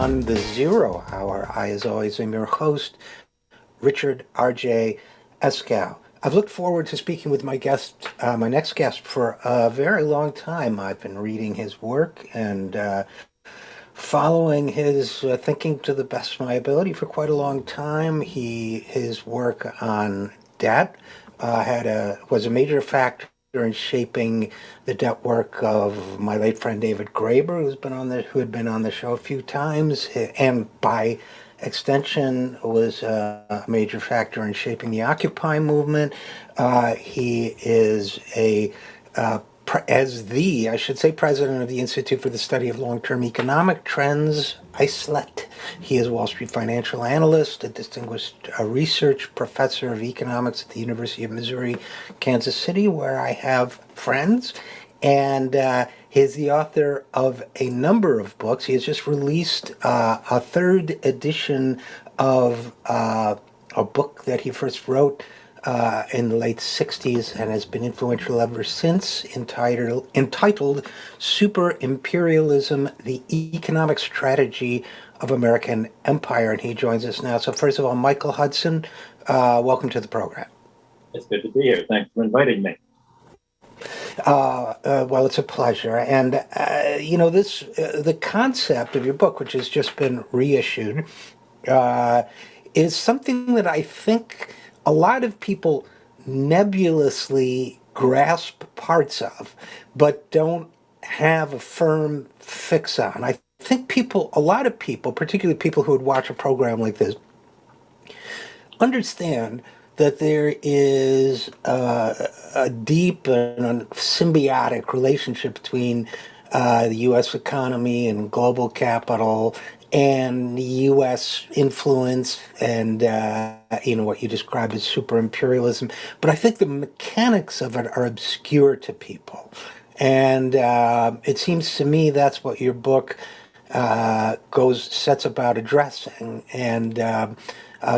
on the Zero Hour. I, as always, am your host, Richard RJ Eskow. I've looked forward to speaking with my next guest, for a very long time. I've been reading his work and following his thinking to the best of my ability for quite a long time. His work on debt was a major factor in shaping the debt work of my late friend David Graeber, who had been on the show a few times, and by extension was a major factor in shaping the Occupy movement. He is I should say, president of the Institute for the Study of Long-Term Economic Trends, ISLET. He is a Wall Street financial analyst, a distinguished research professor of economics at the University of Missouri, Kansas City, where I have friends. And he's the author of a number of books. He has just released a third edition of a book that he first wrote in the late 60s and has been influential ever since, entitled Super Imperialism, the Economic Strategy of American Empire. And he joins us now. So first of all, Michael Hudson, welcome to the program. It's good to be here. Thanks for inviting me. Well, it's a pleasure. And, the concept of your book, which has just been reissued, is something that I think a lot of people nebulously grasp parts of, but don't have a firm fix on. I think a lot of people, particularly people who would watch a program like this, understand that there is a deep and symbiotic relationship between the U.S. economy and global capital and U.S. influence and, what you describe as super imperialism. But I think the mechanics of it are obscure to people. And it seems to me that's what your book sets about addressing. And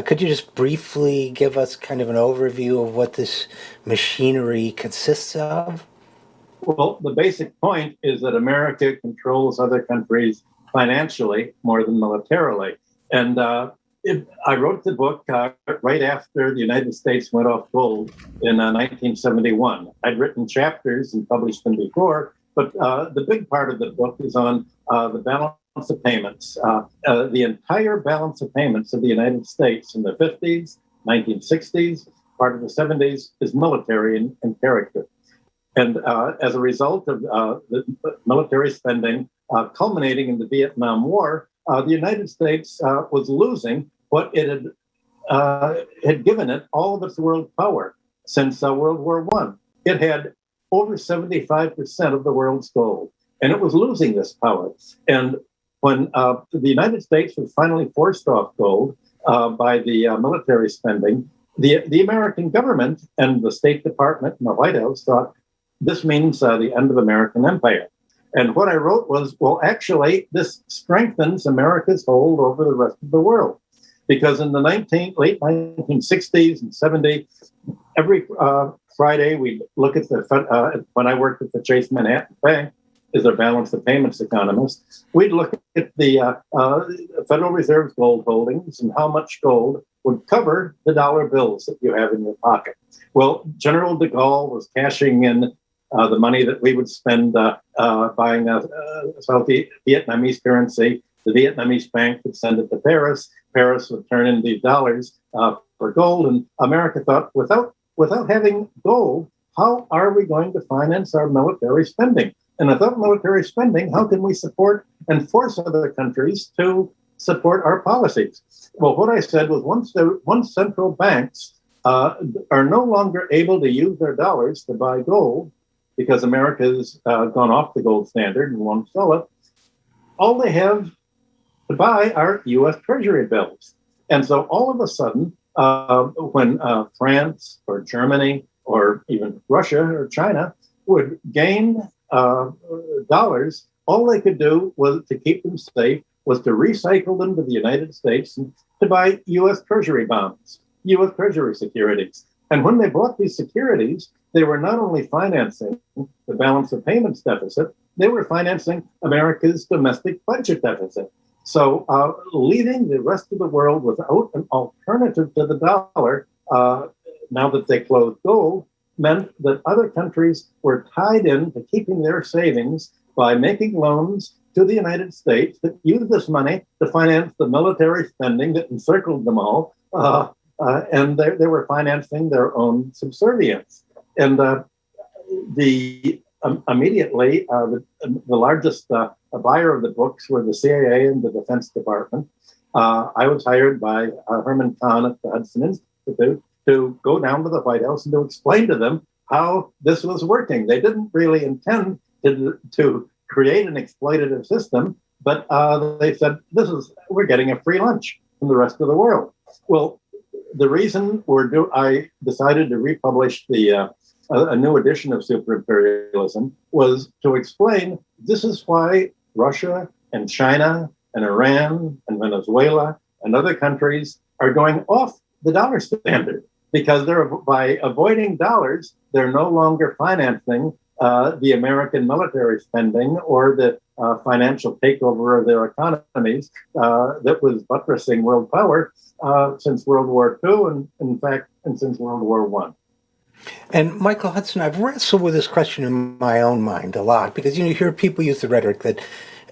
could you just briefly give us kind of an overview of what this machinery consists of? Well, the basic point is that America controls other countries financially more than militarily. And I wrote the book right after the United States went off gold in 1971. I'd written chapters and published them before, but the big part of the book is on the balance of payments. The entire balance of payments of the United States in the 50s, 1960s, part of the 70s is military in character. And as a result of the military spending culminating in the Vietnam War, the United States was losing what it had given it all of its world power since World War I. It had over 75% of the world's gold, and it was losing this power. And when the United States was finally forced off gold by the military spending, the American government and the State Department and the White House thought this means the end of American empire. And what I wrote was, well, actually, this strengthens America's hold over the rest of the world. Because in the late 1960s and 70s, every Friday we'd look at when I worked at the Chase Manhattan Bank as a balance of payments economist, we'd look at the Federal Reserve's gold holdings and how much gold would cover the dollar bills that you have in your pocket. Well, General de Gaulle was cashing in the money that we would spend buying South Vietnamese currency. The Vietnamese bank would send it to Paris. Paris would turn in these dollars for gold. And America thought, without having gold, how are we going to finance our military spending? And without military spending, how can we support and force other countries to support our policies? Well, what I said was once central banks are no longer able to use their dollars to buy gold, because America's gone off the gold standard and won't sell it, all they have to buy are U.S. Treasury bills. And so all of a sudden, when France or Germany or even Russia or China would gain dollars, all they could do was to keep them safe was to recycle them to the United States and to buy U.S. Treasury bonds, U.S. Treasury securities. And when they bought these securities, they were not only financing the balance of payments deficit, they were financing America's domestic budget deficit. So leaving the rest of the world without an alternative to the dollar, now that they closed gold, meant that other countries were tied into keeping their savings by making loans to the United States that used this money to finance the military spending that encircled them all. And they were financing their own subservience. And immediately, the largest buyer of the books were the CIA and the Defense Department. I was hired by Herman Kahn at the Hudson Institute to go down to the White House and to explain to them how this was working. They didn't really intend to create an exploitative system, but they said, we're getting a free lunch from the rest of the world. Well, the reason I decided to republish a new edition of Super Imperialism was to explain this is why Russia and China and Iran and Venezuela and other countries are going off the dollar standard, because by avoiding dollars, they're no longer financing the American military spending or the financial takeover of their economies that was buttressing world power since World War II and since World War I. And Michael Hudson, I've wrestled with this question in my own mind a lot, because you hear people use the rhetoric that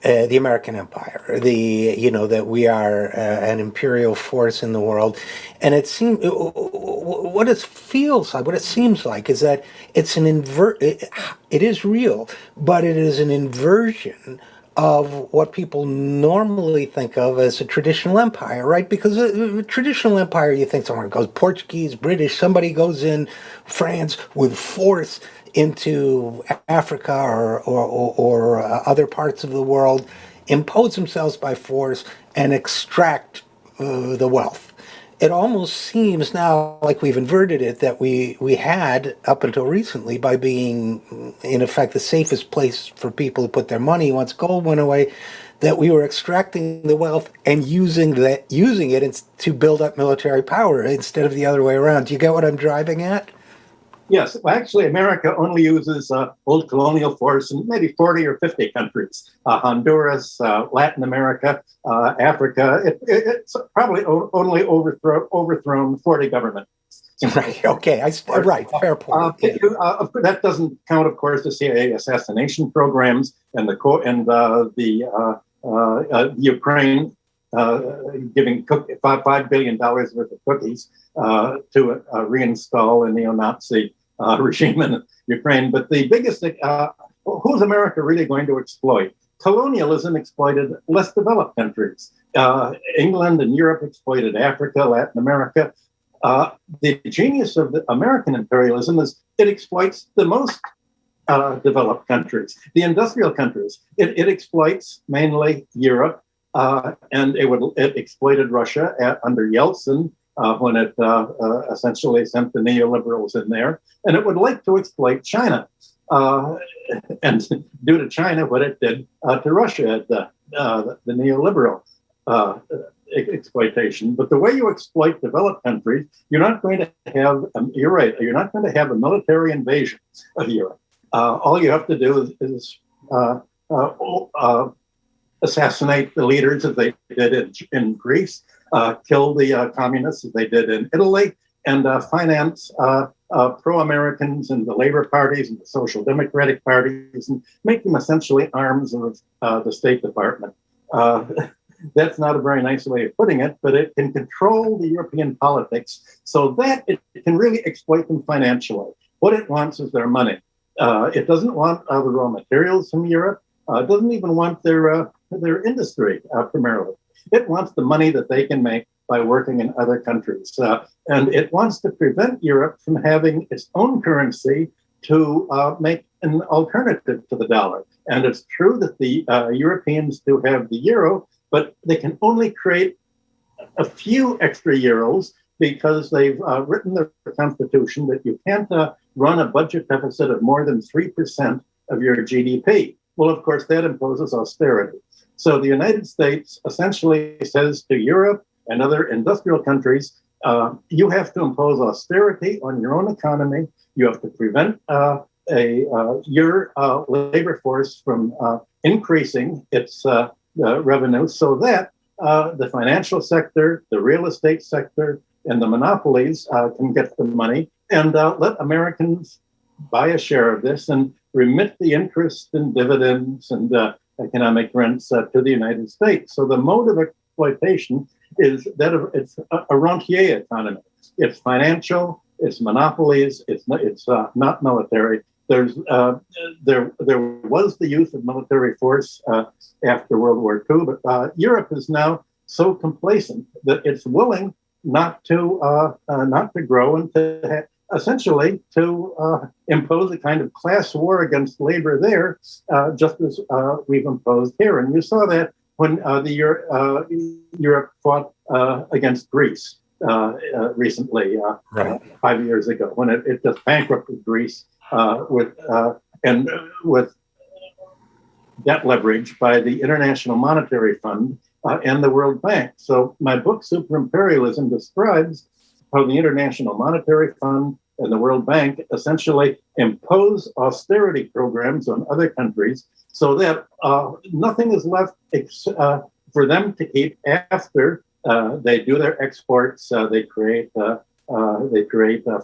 the American empire, that we are an imperial force in the world, and it seems what it seems like is that it's it is real, but it is an inversion of what people normally think of as a traditional empire, right? Because a traditional empire, you think someone goes Portuguese, British, somebody goes in France with force into Africa or other parts of the world, impose themselves by force, and extract the wealth. It almost seems now like we've inverted it, that we had up until recently by being, in effect, the safest place for people to put their money once gold went away, that we were extracting the wealth and using it to build up military power instead of the other way around. Do you get what I'm driving at? Yes, well, actually, America only uses old colonial force in maybe 40 or 50 countries. Honduras, Latin America, Africa. It's probably only overthrown 40 governments. Right. Okay. Right. Fair point. That doesn't count, of course, the CIA assassination programs and the Ukraine giving $5 billion worth of cookies to reinstall a neo-Nazi regime in Ukraine. But the biggest, who's America really going to exploit? Colonialism exploited less developed countries. England and Europe exploited Africa, Latin America. The genius of the American imperialism is it exploits the most developed countries, the industrial countries. It exploits mainly Europe, and it exploited Russia under Yeltsin when it essentially sent the neoliberals in there, and it would like to exploit China, and do to China what it did to Russia, the neoliberal exploitation. But the way you exploit developed countries, you're not going to have. You're right. You're not going to have a military invasion of Europe. All you have to do is assassinate the leaders as they did in Greece, kill the communists as they did in Italy, and finance pro-Americans and the labor parties and the social democratic parties, and make them essentially arms of the State Department. That's not a very nice way of putting it, but it can control the European politics so that it can really exploit them financially. What it wants is their money. It doesn't want the raw materials from Europe. It doesn't even want their industry primarily. It wants the money that they can make by working in other countries. And it wants to prevent Europe from having its own currency to make an alternative to the dollar. And it's true that the Europeans do have the euro, but they can only create a few extra euros because they've written their constitution that you can't run a budget deficit of more than 3% of your GDP. Well, of course, that imposes austerity. So the United States essentially says to Europe and other industrial countries, you have to impose austerity on your own economy. You have to prevent your labor force from increasing its revenue so that the financial sector, the real estate sector, and the monopolies can get the money and let Americans buy a share of this and remit the interest and dividends and economic rents to the United States. So the mode of exploitation is that it's a rentier economy. It's financial, it's monopolies, it's not military. There was the use of military force after World War II, but Europe is now so complacent that it's willing not to grow and to essentially to impose a kind of class war against labor there, just as we've imposed here. And you saw that when Europe fought against Greece recently, right. 5 years ago, when it just bankrupted Greece with debt leverage by the International Monetary Fund and the World Bank. So my book, Super Imperialism, describes how the International Monetary Fund and the World Bank essentially impose austerity programs on other countries so that nothing is left for them to keep after they do their exports, they create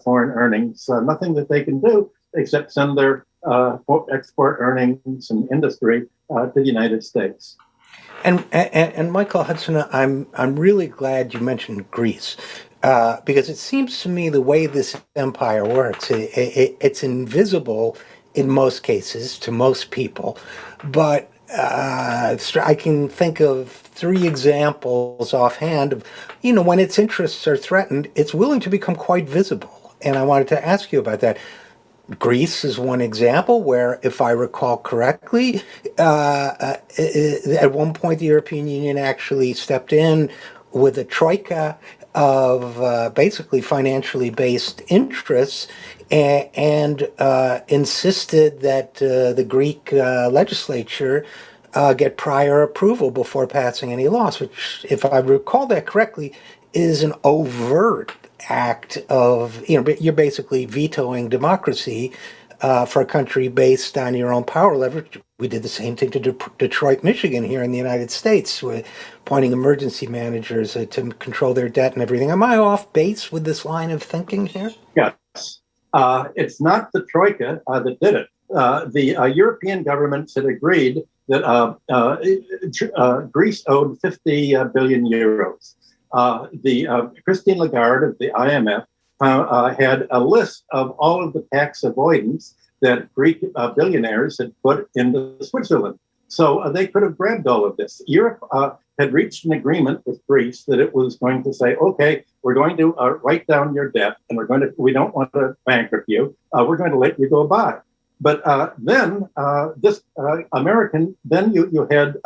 foreign earnings, nothing that they can do except send their export earnings and industry to the United States. And Michael Hudson, I'm really glad you mentioned Greece. Because it seems to me the way this empire works, it's invisible in most cases to most people. But I can think of 3 examples offhand of, when its interests are threatened, it's willing to become quite visible. And I wanted to ask you about that. Greece is one example where, if I recall correctly, at one point the European Union actually stepped in with a troika of basically financially based interests and insisted that the Greek legislature get prior approval before passing any laws, which, if I recall that correctly, is an overt act of, you're basically vetoing democracy for a country based on your own power leverage. We did the same thing to Detroit, Michigan here in the United States, with appointing emergency managers to control their debt and everything. Am I off base with this line of thinking here? Yes. It's not the Troika that did it. The European governments had agreed that Greece owed 50 billion euros. Christine Lagarde of the IMF had a list of all of the tax avoidance that Greek billionaires had put into Switzerland. So they could have grabbed all of this. Europe had reached an agreement with Greece that it was going to say, okay, we're going to write down your debt, and we don't want to bankrupt you. We're going to let you go by. But then you had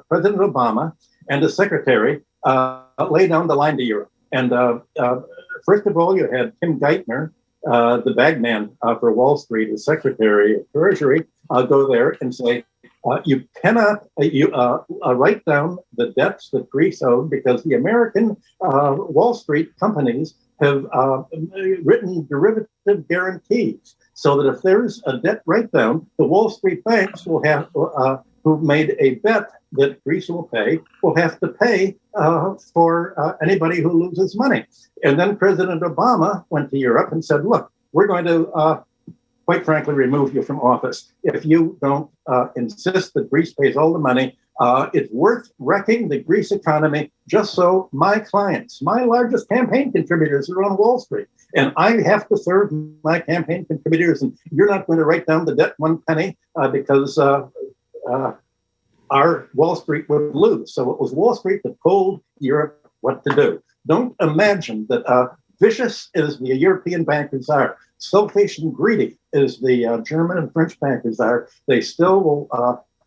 President Obama and his secretary lay down the line to Europe. And first of all, you had Tim Geithner, the bagman for Wall Street, the Secretary of Treasury, go there and say, you cannot write down the debts that Greece owed because the American Wall Street companies have written derivative guarantees so that if there's a debt write-down, the Wall Street banks will have, who made a bet that Greece will have to pay for anybody who loses money. And then President Obama went to Europe and said, look, we're going to, quite frankly, remove you from office. If you don't insist that Greece pays all the money, it's worth wrecking the Greece economy just so my clients, my largest campaign contributors, are on Wall Street. And I have to serve my campaign contributors, and you're not going to write down the debt one penny because our Wall Street would lose. So it was Wall Street that told Europe what to do. Don't imagine that vicious as the European bankers are, selfish and greedy as the German and French bankers are, they still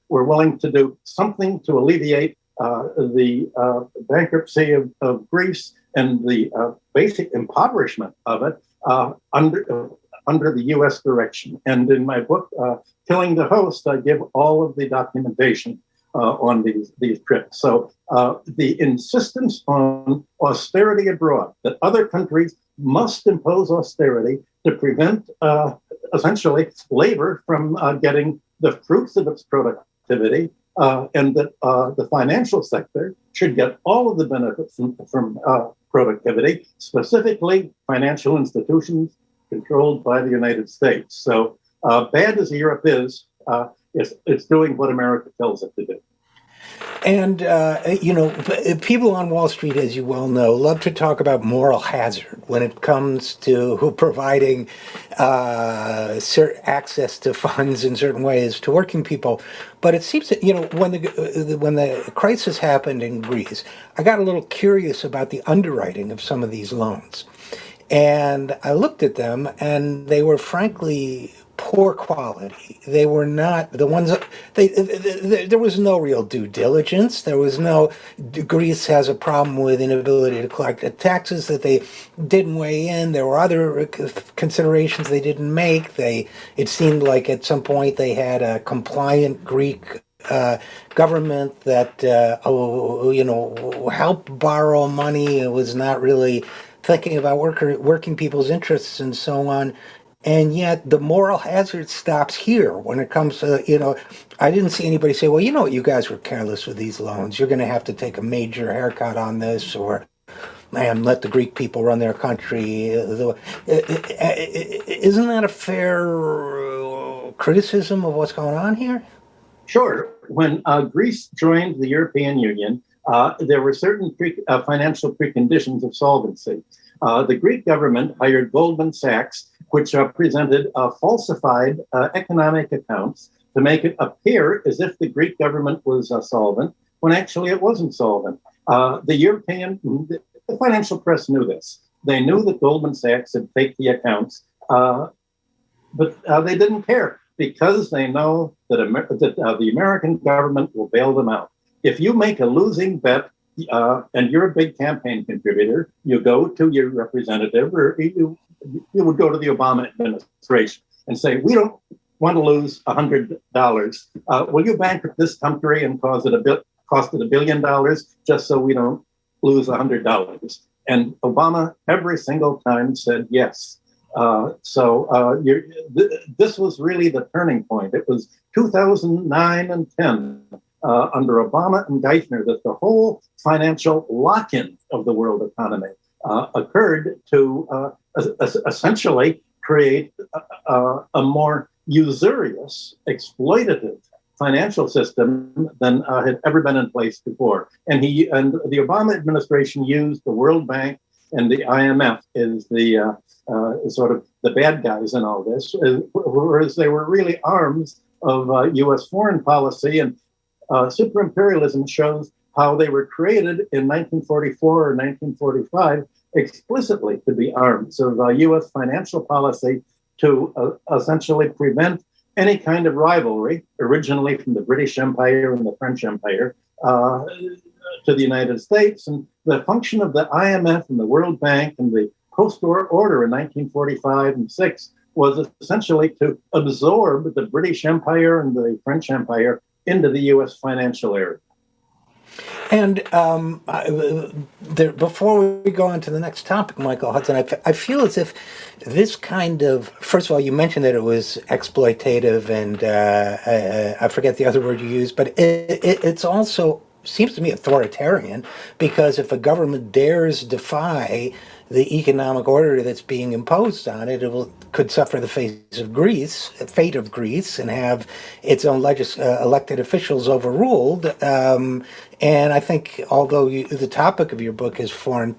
were willing to do something to alleviate the bankruptcy of Greece and the basic impoverishment of it under the U.S. direction. And in my book, Killing the Host, I give all of the documentation on these trips. So the insistence on austerity abroad, that other countries must impose austerity to prevent essentially labor from getting the fruits of its productivity, and that the financial sector should get all of the benefits from productivity, specifically financial institutions controlled by the United States. So bad as Europe is, it's doing what America tells it to do. And, people on Wall Street, as you well know, love to talk about moral hazard when it comes to providing access to funds in certain ways to working people. But it seems that, when the crisis happened in Greece, I got a little curious about the underwriting of some of these loans. And I looked at them, and they were frankly poor quality. They were not the ones. There was no real due diligence. There was no. Greece has a problem with inability to collect the taxes that they didn't weigh in. There were other considerations they didn't make. It seemed like at some point they had a compliant Greek government that helped borrow money. It was not really thinking about working people's interests and so on. And yet the moral hazard stops here when it comes to, I didn't see anybody say, well, you guys were careless with these loans. You're going to have to take a major haircut on this, or, man, let the Greek people run their country. Isn't that a fair criticism of what's going on here? Sure. When Greece joined the European Union, there were certain financial preconditions of solvency. The Greek government hired Goldman Sachs, which presented falsified economic accounts to make it appear as if the Greek government was solvent, when actually it wasn't solvent. The financial press knew this. They knew that Goldman Sachs had faked the accounts, but they didn't care because they know that the American government will bail them out. If you make a losing bet, and you're a big campaign contributor, you go to your representative, or you would go to the Obama administration and say, we don't want to lose $100. Will you bankrupt this country and cost it $1 billion just so we don't lose $100? And Obama every single time said yes. This was really the turning point. It was 2009 and 10. Under Obama and Geithner, that the whole financial lock-in of the world economy occurred to essentially create a more usurious, exploitative financial system than had ever been in place before. And the Obama administration used the World Bank and the IMF as the sort of the bad guys in all this, whereas they were really arms of U.S. foreign policy. And super imperialism shows how they were created in 1944 or 1945 explicitly to be arms of U.S. financial policy to essentially prevent any kind of rivalry, originally from the British Empire and the French Empire, to the United States. And the function of the IMF and the World Bank and the post-war order in 1945 and 6 was essentially to absorb the British Empire and the French Empire into the U.S. financial area. And before we go on to the next topic, Michael Hudson, I feel as if this kind of, first of all, you mentioned that it was exploitative, and I forget the other word you used, but it's also seems to me authoritarian, because if a government dares defy the economic order that's being imposed on it, could suffer the fate of Greece, and have its own elected officials overruled. And I think, although the topic of your book is foreign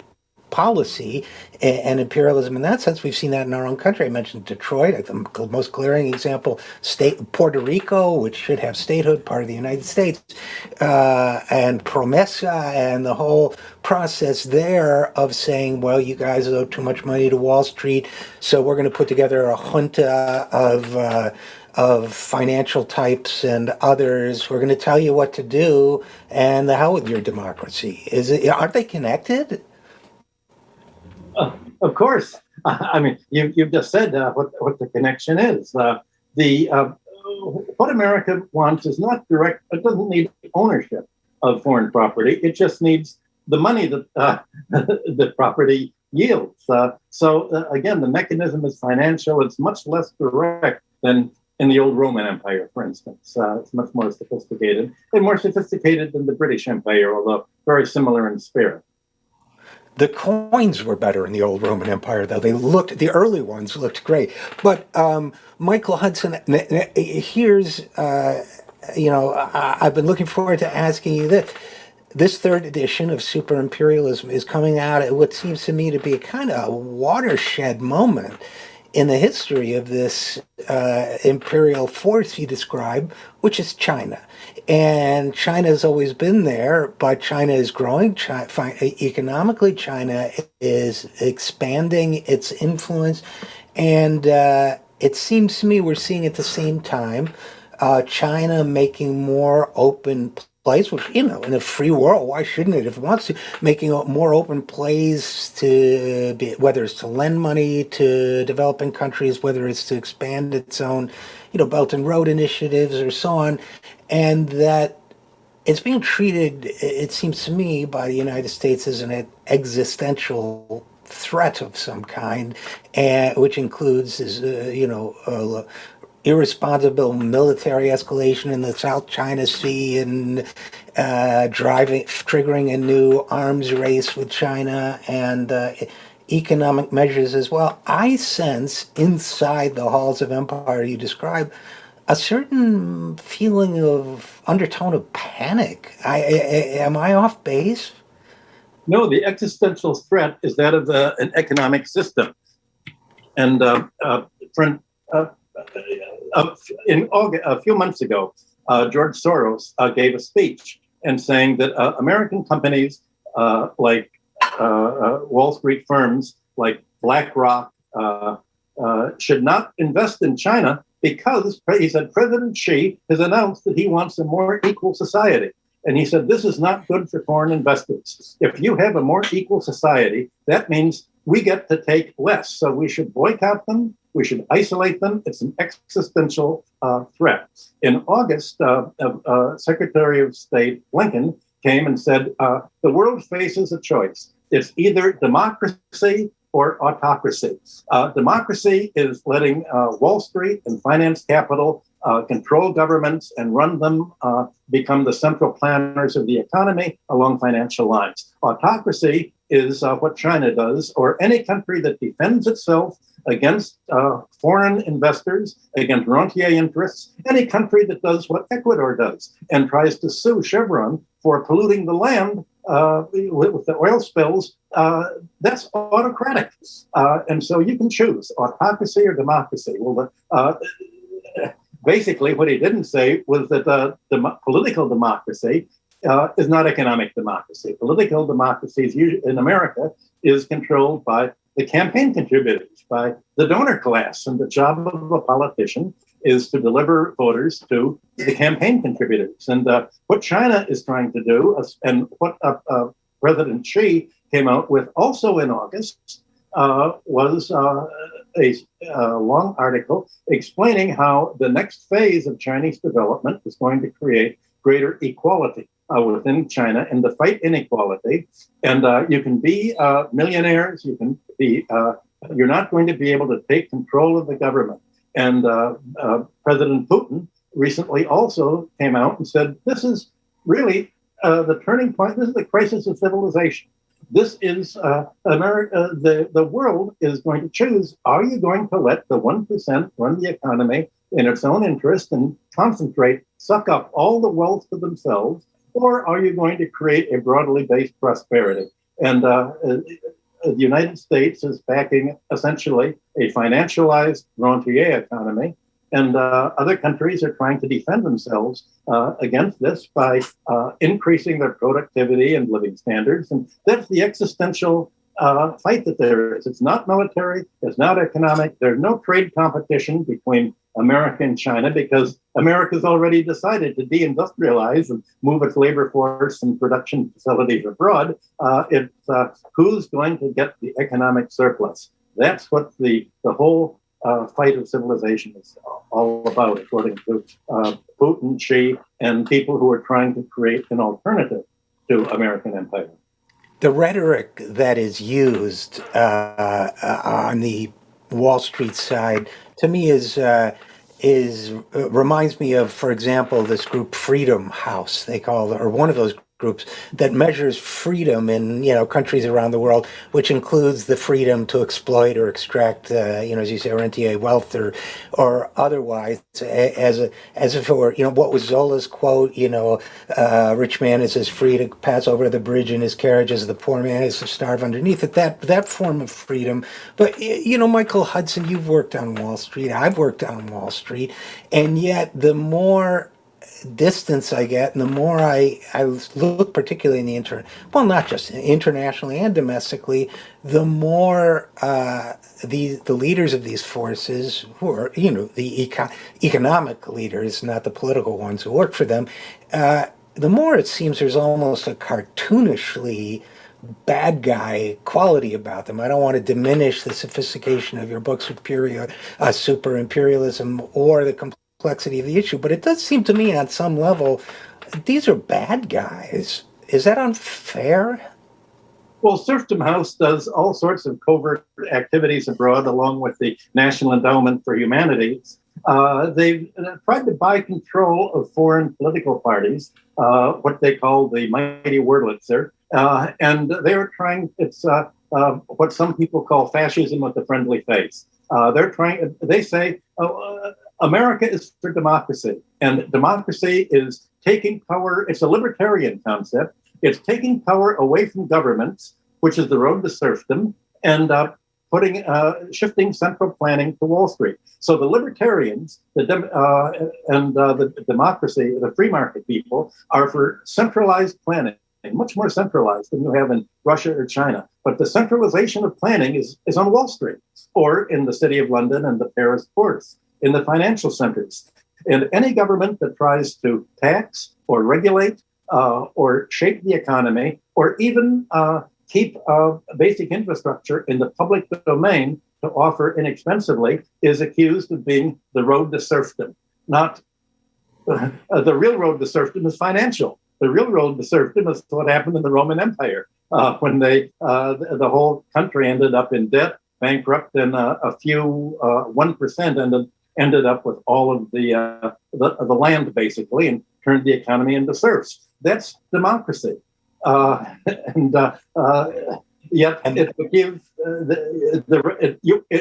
policy and imperialism in that sense, we've seen that in our own country. I mentioned Detroit, the most glaring example, Puerto Rico, which should have statehood, part of the United States, and Promesa, and the whole process there of saying, well, you guys owe too much money to Wall Street, so we're going to put together a junta of financial types and others. We're going to tell you what to do, and the hell with your democracy. Aren't they connected? Of course. I mean, you've just said what the connection is. What America wants is not direct. It doesn't need ownership of foreign property. It just needs the money that the property yields. So again, the mechanism is financial. It's much less direct than in the old Roman Empire, for instance. It's much more sophisticated, and more sophisticated than the British Empire, although very similar in spirit. The coins were better in the old Roman Empire, though. The early ones looked great. But Michael Hudson, here's, I've been looking forward to asking you this. This third edition of Super Imperialism is coming out at what seems to me to be a kind of watershed moment in the history of this imperial force you describe, which is China. And China has always been there, but China is growing. Economically, China is expanding its influence. And it seems to me we're seeing at the same time China making more open place, which, in a free world, why shouldn't it, if it wants to, making a more open place to be, whether it's to lend money to developing countries, whether it's to expand its own, Belt and Road initiatives or so on, and that it's being treated, it seems to me, by the United States as an existential threat of some kind, and which includes, irresponsible military escalation in the South China Sea and triggering a new arms race with China and economic measures as well. I sense inside the halls of empire you describe a certain feeling of undertone of panic. Am I off base? No, the existential threat is that of an economic system. And in August, a few months ago, George Soros gave a speech and saying that American companies like Wall Street firms like BlackRock should not invest in China because, he said, President Xi has announced that he wants a more equal society. And he said, this is not good for foreign investors. If you have a more equal society, that means we get to take less. So we should boycott them. We should isolate them. It's an existential threat. In August, Secretary of State Blinken came and said, the world faces a choice. It's either democracy or autocracy. Democracy is letting Wall Street and finance capital control governments and run them, become the central planners of the economy along financial lines. Autocracy is what China does, or any country that defends itself against foreign investors, against rentier interests, any country that does what Ecuador does and tries to sue Chevron for polluting the land with the oil spills, that's autocratic. And so you can choose autocracy or democracy. Well, basically, what he didn't say was that political democracy is not economic democracy. Political democracy in America is controlled by the campaign contributors, by the donor class. And the job of a politician is to deliver voters to the campaign contributors. And what China is trying to do, and what President Xi came out with also in August, was a long article explaining how the next phase of Chinese development is going to create greater equality within China and to fight inequality. And you can be millionaires, you can be, you're not going to be able to take control of the government. And President Putin recently also came out and said, this is really the turning point. This is the crisis of civilization. This is America. The world is going to choose. Are you going to let the 1% run the economy in its own interest and concentrate, suck up all the wealth to themselves? Or are you going to create a broadly based prosperity? And the United States is backing essentially a financialized rentier economy. And other countries are trying to defend themselves against this by increasing their productivity and living standards. And that's the existential fight that there is. It's not military, it's not economic. There's no trade competition between America and China because America's already decided to deindustrialize and move its labor force and production facilities abroad. It's who's going to get the economic surplus. That's what the whole fight of civilization is all about, according to Putin, Xi, and people who are trying to create an alternative to American empire. The rhetoric that is used on the Wall Street side, to me, is is reminds me of, for example, this group Freedom House, they call it, or one of those groups that measures freedom in countries around the world, which includes the freedom to exploit or extract as you say, rentier wealth or otherwise, as if it were what was Zola's quote, rich man is as free to pass over the bridge in his carriage as the poor man is to starve underneath it. That form of freedom. But Michael Hudson, you've worked on Wall Street, I've worked on Wall Street, and yet the more distance I get, and the more I look, particularly in not just internationally and domestically, the more the leaders of these forces, who are the economic leaders, not the political ones who work for them, the more it seems there's almost a cartoonishly bad guy quality about them. I don't want to diminish the sophistication of your book, Super Imperialism, or the complexity of the issue, but it does seem to me on some level these are bad guys. Is that unfair? Well, Serfdom House does all sorts of covert activities abroad, along with the National Endowment for Humanities. They've tried to buy control of foreign political parties, what they call the mighty Wurlitzer, and they're trying. It's what some people call fascism with a friendly face. They say America is for democracy, and democracy is taking power. It's a libertarian concept. It's taking power away from governments, which is the road to serfdom, and shifting central planning to Wall Street. So the libertarians, the democracy, the free market people, are for centralized planning, much more centralized than you have in Russia or China. But the centralization of planning is on Wall Street, or in the City of London and the Paris ports, in the financial centers. And any government that tries to tax or regulate or shape the economy, or even keep basic infrastructure in the public domain to offer inexpensively, is accused of being the road to serfdom. Not the real road to serfdom is financial. The real road to serfdom is what happened in the Roman Empire when the whole country ended up in debt, bankrupt, and a few 1% ended up with all of the land, basically, and turned the economy into serfs. That's democracy. Yet it gives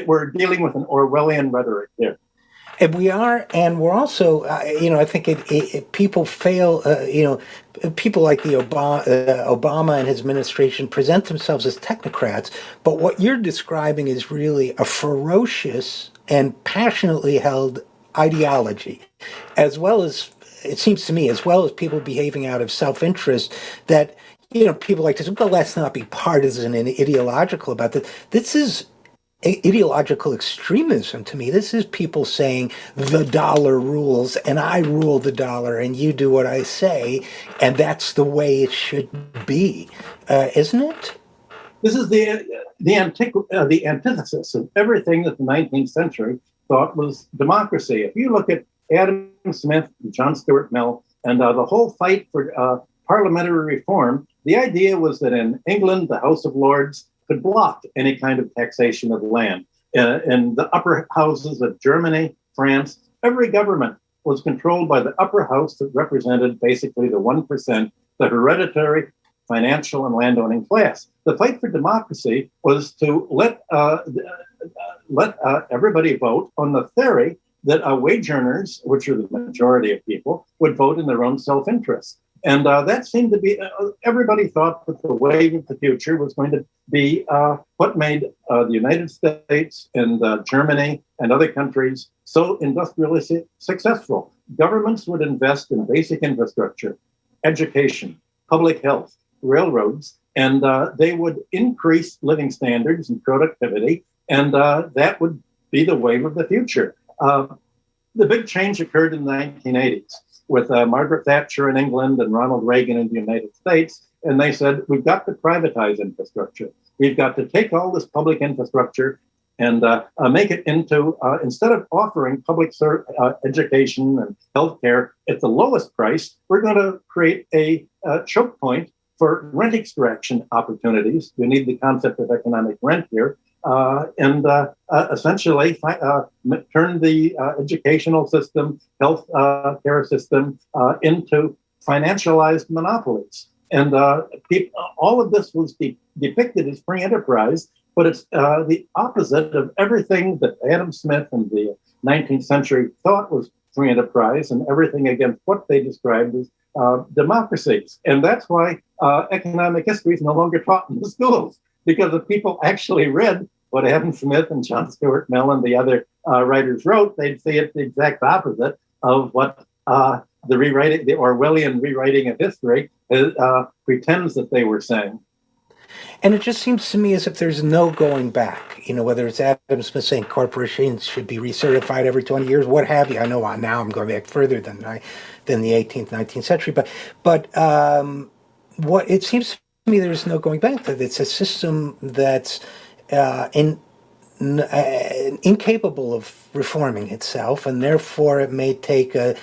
we're dealing with an Orwellian rhetoric here. And we are, and we're also, I think people fail, people like the Obama and his administration present themselves as technocrats, but what you're describing is really a ferocious and passionately held ideology, as well as, it seems to me, as well as people behaving out of self-interest that, people like to say, well, let's not be partisan and ideological about this. This is ideological extremism to me. This is people saying the dollar rules and I rule the dollar and you do what I say, and that's the way it should be, isn't it? This is the antithesis of everything that the 19th century thought was democracy. If you look at Adam Smith, John Stuart Mill, and the whole fight for parliamentary reform, the idea was that in England, the House of Lords could block any kind of taxation of land. In the upper houses of Germany, France, every government was controlled by the upper house that represented basically the 1%, the hereditary financial and landowning class. The fight for democracy was to let everybody vote on the theory that wage earners, which are the majority of people, would vote in their own self-interest. And that seemed to be, everybody thought that the wave of the future was going to be what made the United States and Germany and other countries so industrially successful. Governments would invest in basic infrastructure, education, public health, railroads, and they would increase living standards and productivity, and that would be the wave of the future. The big change occurred in the 1980s. With Margaret Thatcher in England and Ronald Reagan in the United States. And they said, we've got to privatize infrastructure. We've got to take all this public infrastructure and make it into, instead of offering public education and healthcare at the lowest price, we're going to create a choke point for rent extraction opportunities. You need the concept of economic rent here. essentially turned the educational system, health care system into financialized monopolies. And all of this was depicted as free enterprise, but it's the opposite of everything that Adam Smith and the 19th century thought was free enterprise, and everything against what they described as democracy. And that's why economic history is no longer taught in the schools, because if people actually read what Adam Smith and John Stuart Mill and the other writers wrote, they'd see it the exact opposite of what the Orwellian rewriting of history pretends that they were saying. And it just seems to me as if there's no going back. Whether it's Adam Smith saying corporations should be recertified every 20 years, what have you. I know now I'm going back further than the 18th, 19th century, but what it seems to me there's no going back. That it's a system that's incapable of reforming itself, and therefore it may take a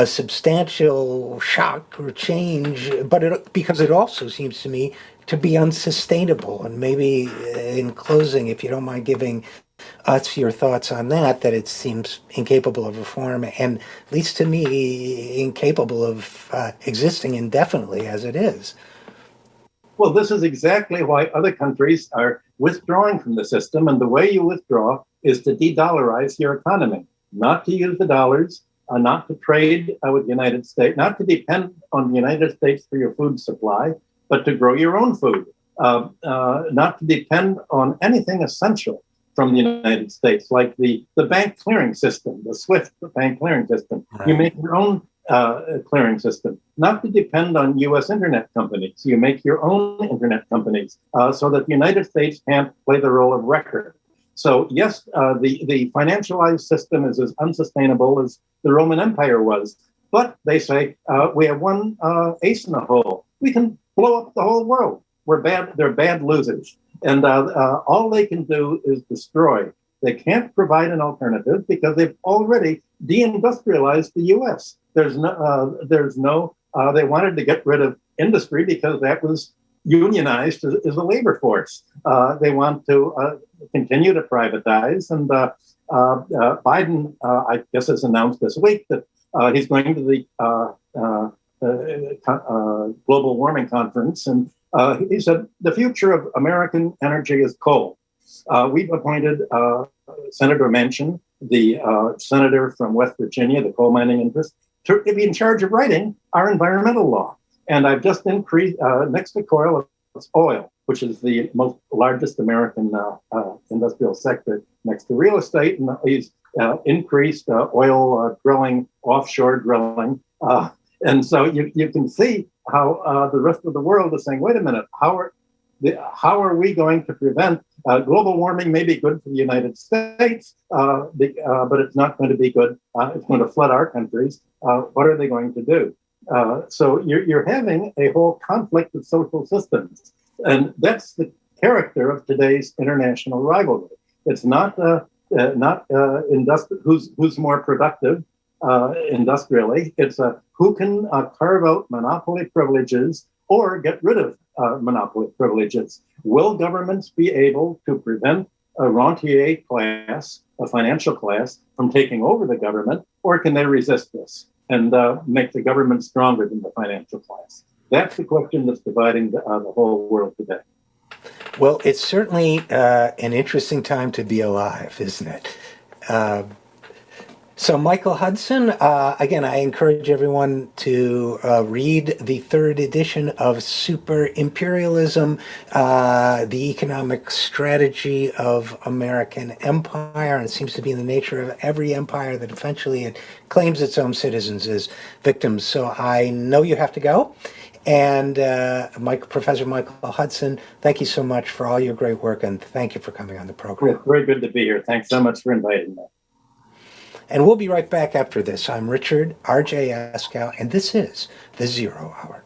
substantial shock or change, but because it also seems to me to be unsustainable. And maybe in closing, if you don't mind giving us your thoughts on that it seems incapable of reform, and at least to me, incapable of existing indefinitely as it is. Well, this is exactly why other countries are withdrawing from the system. And the way you withdraw is to de-dollarize your economy, not to use the dollars, not to trade with the United States, not to depend on the United States for your food supply, but to grow your own food, not to depend on anything essential from the United States, like the bank clearing system, the SWIFT bank clearing system. Right. You make your own clearing system, not to depend on U.S. internet companies. You make your own internet companies so that the United States can't play the role of record. So yes, the financialized system is as unsustainable as the Roman Empire was. But they say, we have one ace in the hole. We can blow up the whole world. They're bad losers. And all they can do is destroy. They can't provide an alternative because they've already deindustrialized the U.S. They wanted to get rid of industry because that was unionized as a labor force. They want to continue to privatize. And Biden, I guess, has announced this week that he's going to the global warming conference. And he said, the future of American energy is coal. We've appointed Senator Manchin, the senator from West Virginia, the coal mining interest, to be in charge of writing our environmental law. And I've just increased, next to coal, it's oil, which is the largest American industrial sector next to real estate. And he's increased oil drilling, offshore drilling. And so you can see how the rest of the world is saying, wait a minute, how are we going to prevent global warming? May be good for the United States, but it's not going to be good. It's going to flood our countries. What are they going to do? So you're having a whole conflict of social systems. And that's the character of today's international rivalry. It's not who's more productive industrially. It's who can carve out monopoly privileges or get rid of monopoly privileges. Will governments be able to prevent a rentier class, a financial class, from taking over the government, or can they resist this and make the government stronger than the financial class? That's the question that's dividing the whole world today. Well, it's certainly an interesting time to be alive, isn't it? So, Michael Hudson, again, I encourage everyone to read the third edition of Super Imperialism, the economic strategy of American empire. And it seems to be in the nature of every empire that eventually it claims its own citizens as victims. So I know you have to go. And Professor Michael Hudson, thank you so much for all your great work, and thank you for coming on the program. It's very good to be here. Thanks so much for inviting me. And we'll be right back after this. I'm RJ Eskow, and this is The Zero Hour.